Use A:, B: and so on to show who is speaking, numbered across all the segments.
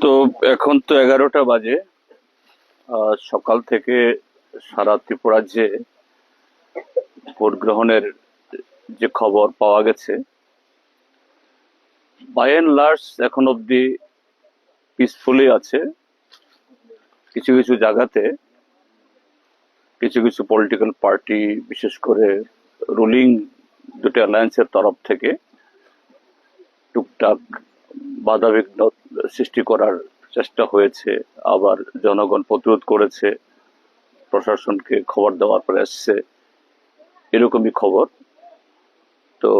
A: তো এখন তো 11টা বাজে। সকাল থেকে সারা ত্রিপুরা যে ভোট গ্রহণের যে খবর পাওয়া গেছে, বাই এন্ড লার্জ এখন অব্দি পিসফুলি আছে। কিছু কিছু জায়গাতে কিছু কিছু পলিটিক্যাল পার্টি, বিশেষ করে রুলিং দুটি অ্যালায়েন্সের তরফ থেকে টুকটাক বাধাবিঘ্ন সৃষ্টি করার চেষ্টা হয়েছে। আবার জনগণ প্রতিরোধ করেছে, প্রশাসনকে খবর দেওয়ার পরে এসছে, এরকমই খবর। তো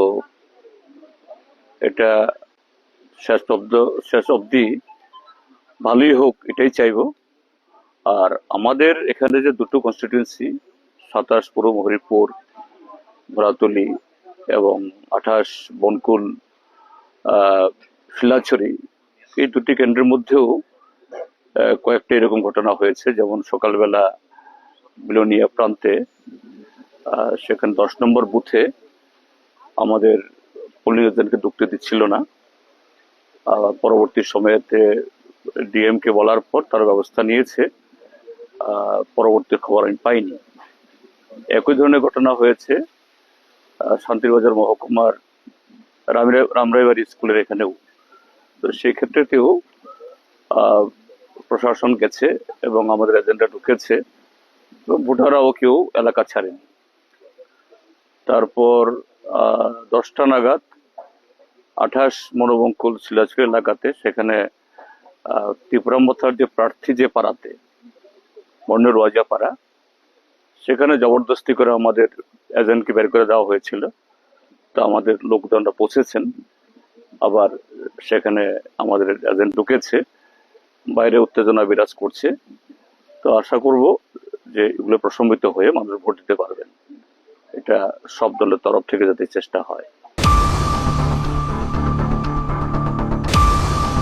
A: এটা শেষ অবধি ভালোই হোক, এটাই চাইবো। আর আমাদের এখানে যে দুটো কনস্টিটিউয়েন্সি, 27 পূর্ব হরিপুর ভরাতলি এবং 28 বনকুল শিলাছড়ি, এই দুটি কেন্দ্রের মধ্যেও কয়েকটা এরকম ঘটনা হয়েছে। যেমন সকালবেলা বিলোনিয়া প্রান্তে সেখানে 10 নম্বর বুথে আমাদের পুলিশ এজেন্টকে ঢুকতে দিচ্ছিল না। পরবর্তী সময়েতে ডিএম কে বলার পর তারা ব্যবস্থা নিয়েছে। পরবর্তী খবর আমি পাইনি। একই ধরনের ঘটনা হয়েছে শান্তিরবাজার মহকুমার রামরাইবাড়ি স্কুলের এখানেও। তো সেই ক্ষেত্রেতেও প্রশাসন গেছে এবং আমাদের এজেন্টরা ঢুকেছে এবং ভোটাররাও কেউ এলাকা ছাড়েনি। তারপর 10টা নাগাদ 28 মনোবঙ্কুল শিলাছড়ি এলাকাতে, সেখানে ত্রিপুরাম্বথার যে প্রার্থী যে পাড়াতে, বর্ণের ওয়াজা পাড়া, সেখানে জবরদস্তি করে আমাদের এজেন্টকে বের করে দেওয়া হয়েছিল। তো আমাদের লোকজনরা পৌঁছেছেন, আবার সেখানে আমাদের এজেন্ট ঢুকেছে, বাইরে উত্তেজনা বিরাজ করছে। তো আশা করব যে এগুলো প্রশমিত হয়ে মানুষ ভোট দিতে পারবেন। এটা সব দলের তরফ থেকে যাতে চেষ্টা হয়।